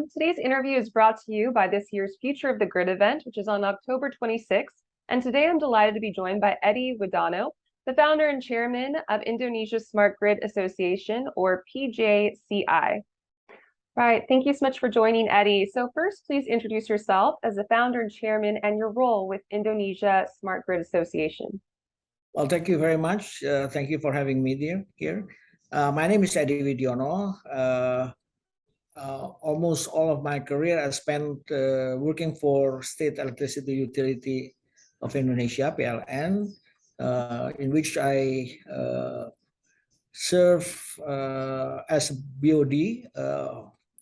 everyone. Today's interview is brought to you by this year's Future of the Grid event, which is on October 26th. And today I'm delighted to be joined by Eddie Widono, the founder and chairman of Indonesia's Smart Grid Association, or PJCI. Right, thank you so much for joining, Eddie. So first, please introduce yourself as the founder and chairman and your role with Indonesia Smart Grid Association. Well, thank you very much. Thank you for having me here. My name is Eddie Widono. Almost all of my career I spent working for State Electricity Utility of Indonesia, PLN, in which I serve as BOD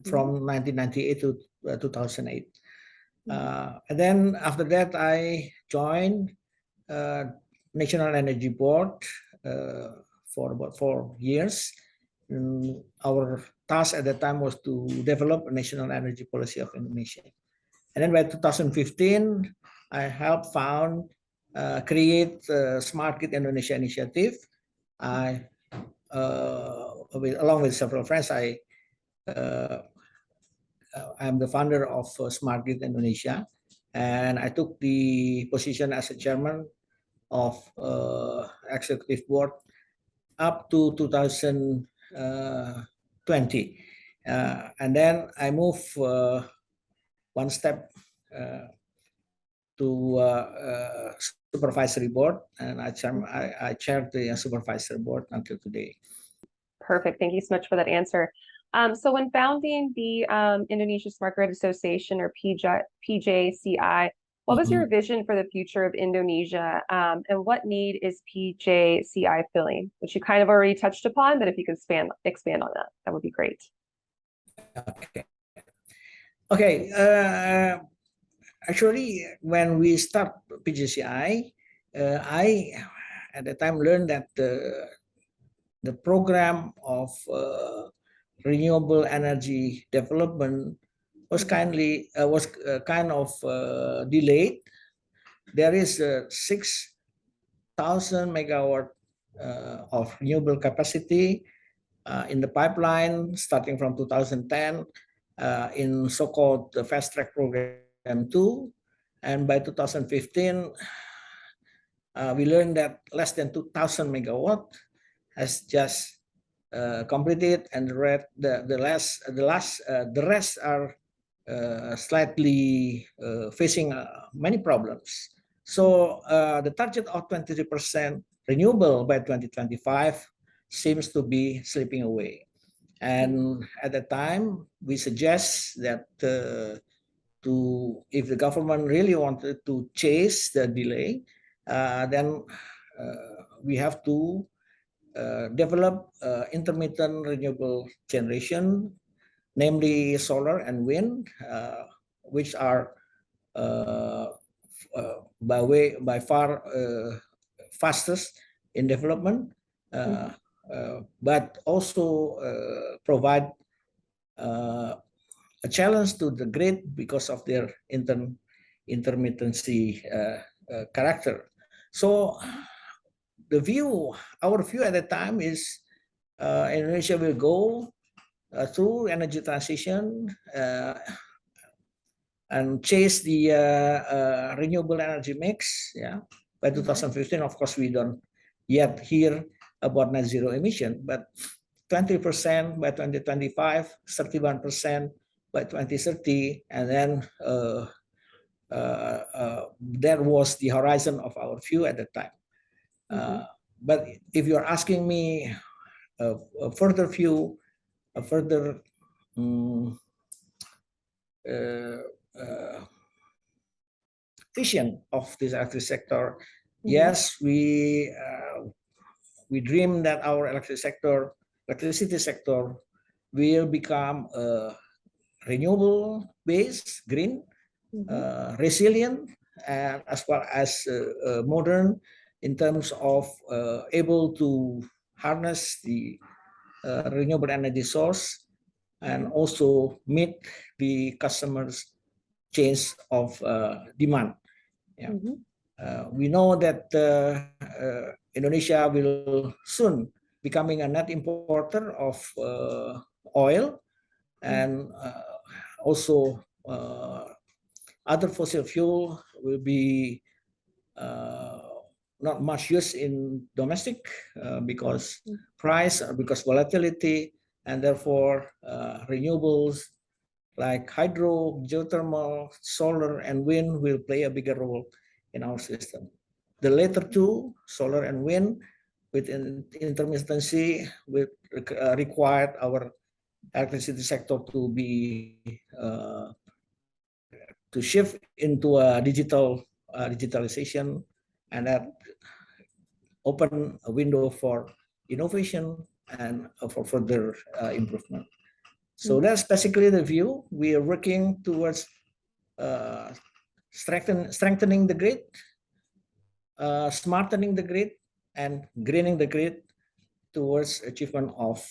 from 1998 to 2008. And then after that, I joined National Energy Board for about 4 years. And our task at that time was to develop a national energy policy of Indonesia. And then by 2015, I helped create Smart Grid Indonesia initiative. Along with several friends, I'm the founder of Smart Grid Indonesia, and I took the position as a chairman of executive board up to 2020. And then I moved one step to supervisory board, and I chaired the supervisory board until today. Perfect. Thank you so much for that answer. So when founding the Indonesia Smart Grid Association, or PJCI, what was your vision for the future of Indonesia, and what need is PJCI filling? Which you kind of already touched upon, but if you could expand on that, that would be great. Okay. Actually, when we start PJCI, I at the time learned that the program of renewable energy development was kind of delayed. There is 6,000 megawatt of renewable capacity in the pipeline starting from 2010 in so-called the Fast Track Program 2. And by 2015, we learned that less than 2,000 megawatt has just completed, and the rest are slightly facing many problems. So the target of 23% renewable by 2025 seems to be slipping away. And at the time, we suggest that if the government really wanted to chase the delay, then we have to develop intermittent renewable generation, namely solar and wind, which are by far fastest in development, but also provide a challenge to the grid because of their intermittency character. So our view at the time is Indonesia will go through energy transition and chase the renewable energy mix. By 2015, of course, we don't yet hear about net zero emission, but 20% by 2025, 31% by 2030, and then that was the horizon of our view at the time. But if you're asking me a further view, a further vision of this electricity sector, yes, we dream that our electricity sector will become renewable based, green, resilient, and as well as modern in terms of able to harness the renewable energy source and also meet the customers' change of demand. We know that Indonesia will soon becoming a net importer of oil, and also other fossil fuel will be not much use in domestic because price, because volatility, and therefore renewables like hydro, geothermal, solar, and wind will play a bigger role in our system. The latter two, solar and wind, with intermittency, will require our electricity sector to be to shift into a digitalization, and that open a window for innovation and for further improvement. So that's basically the view. We are working towards strengthening the grid, smartening the grid, and greening the grid towards achievement of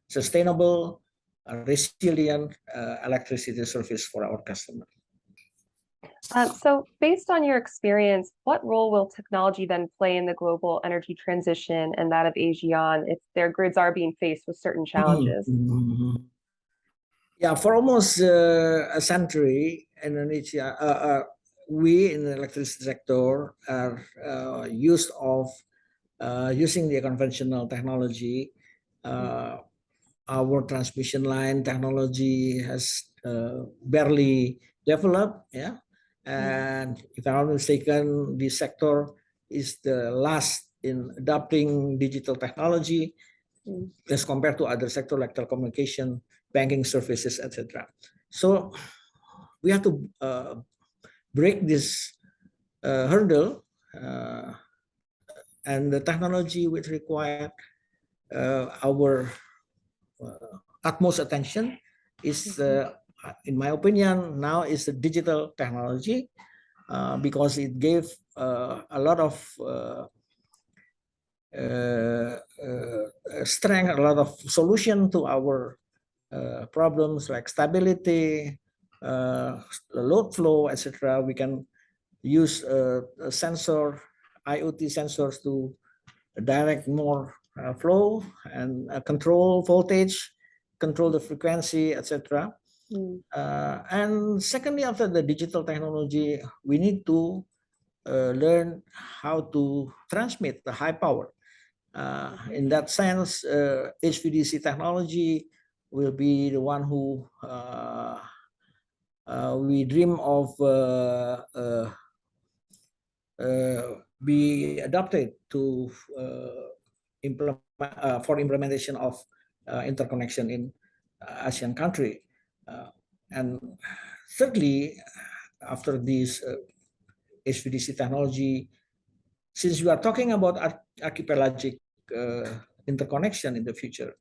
sustainable, resilient electricity service for our customers. So based on your experience, what role will technology then play in the global energy transition and that of ASEAN if their grids are being faced with certain challenges? Yeah, for almost a century, Indonesia, we in the electricity sector are used of using the conventional technology. Our transmission line technology has barely developed, yeah. And if I'm not mistaken, the sector is the last in adopting digital technology as compared to other sectors like telecommunication, banking services, etc. So we have to break this hurdle, and the technology which require our utmost attention is, in my opinion, now is the digital technology, because it gave a lot of strength, a lot of solution to our problems like stability, load flow, etc. We can use a sensor, IoT sensors to direct more flow and control voltage, control the frequency, etc. And secondly, after the digital technology, we need to learn how to transmit the high power. In that sense, HVDC technology will be the one who we dream of be adopted to for implementation of interconnection in ASEAN country. And thirdly, after this HVDC technology, since we are talking about archipelagic interconnection in the future,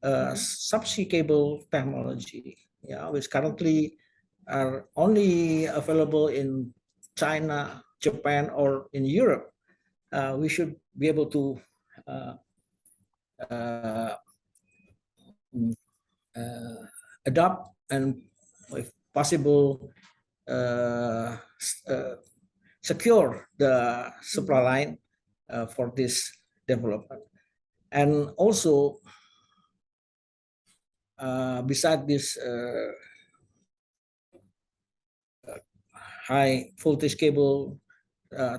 subsea cable technology, yeah, which currently are only available in China, Japan, or in Europe, we should be able to adopt and, if possible, secure the supply line for this development. And also, beside this high voltage cable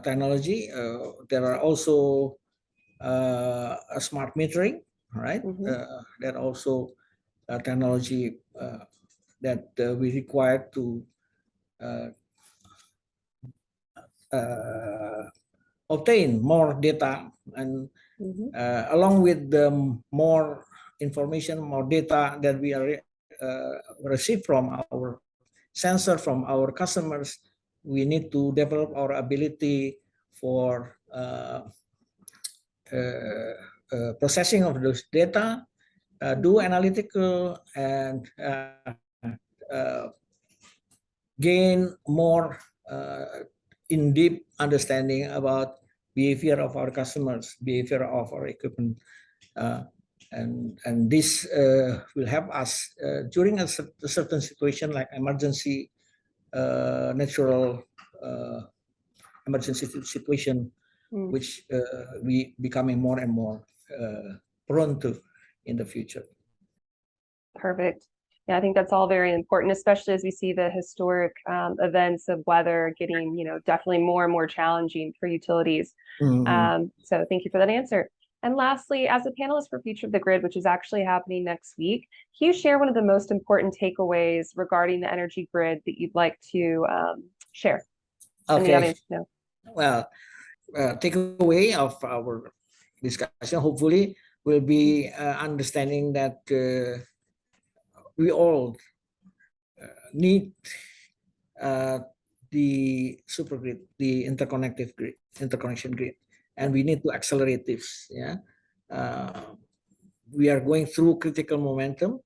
technology, there are also a smart metering, right? That also technology that we require to obtain more data, and along with the more information, more data that we are receive from our sensor, from our customers, we need to develop our ability for processing of those data, do analytical, and gain more in-depth understanding about behavior of our customers, behavior of our equipment, and this will help us during a certain situation like emergency, natural emergency situation, which we becoming more and more prone to in the future. Perfect. Yeah, I think that's all very important, especially as we see the historic events of weather getting, definitely more and more challenging for utilities. Mhm. So thank you for that answer. And lastly, as a panelist for Future of the Grid, which is actually happening next week, can you share one of the most important takeaways regarding the energy grid that you'd like to share and the Okay. audience know? Well, takeaway of our discussion hopefully will be understanding that we all need uh, the super grid, the interconnection grid, and we need to accelerate this. Yeah, we are going through critical momentum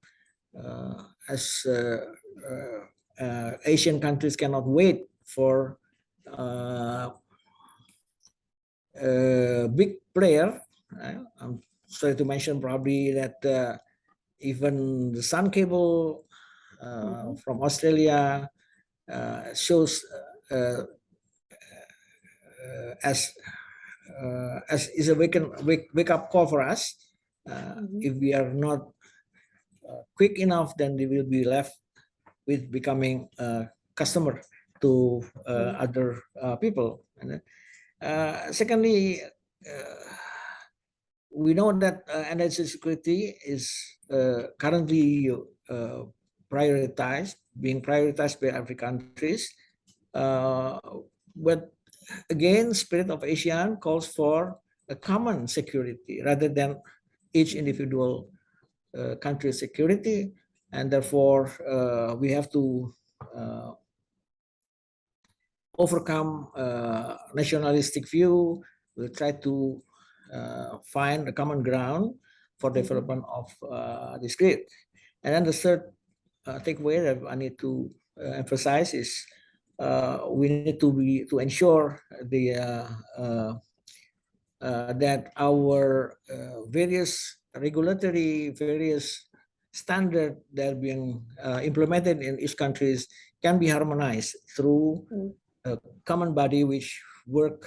as Asian countries cannot wait for a big player. I'm sorry to mention probably that even the Sun Cable from Australia shows as is a wake up call for us. If we are not quick enough, then we will be left with becoming a customer to other people. And secondly, we know that energy security is currently being prioritized by every countries. But again, spirit of ASEAN calls for a common security rather than each individual country's security, and therefore we have to overcome nationalistic view. We'll try to find a common ground for development of this grid. And then the third takeaway that I need to emphasize is we need to ensure that our various standard that are being implemented in each countries can be harmonized through a common body which work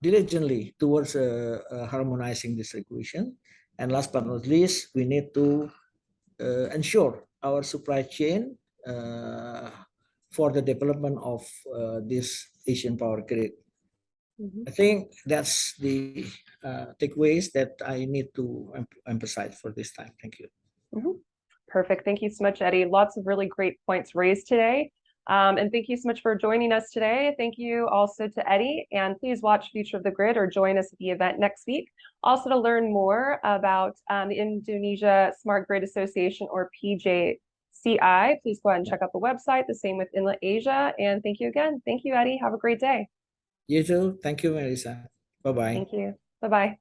diligently towards harmonizing this regulation. And last but not least, we need to ensure our supply chain for the development of this Asian power grid. I think that's the takeaways that I need to emphasize for this time. Thank you. Perfect. Thank you so much, Eddie. Lots of really great points raised today. And thank you so much for joining us today. Thank you also to Eddie, and please watch Future of the Grid or join us at the event next week. Also, to learn more about the Indonesia Smart Grid Association, or PJCI, please go ahead and check out the website. The same with Inlet Asia. And thank you again. Thank you, Eddie. Have a great day. You too. Thank you, Melissa. Bye-bye. Thank you. Bye-bye.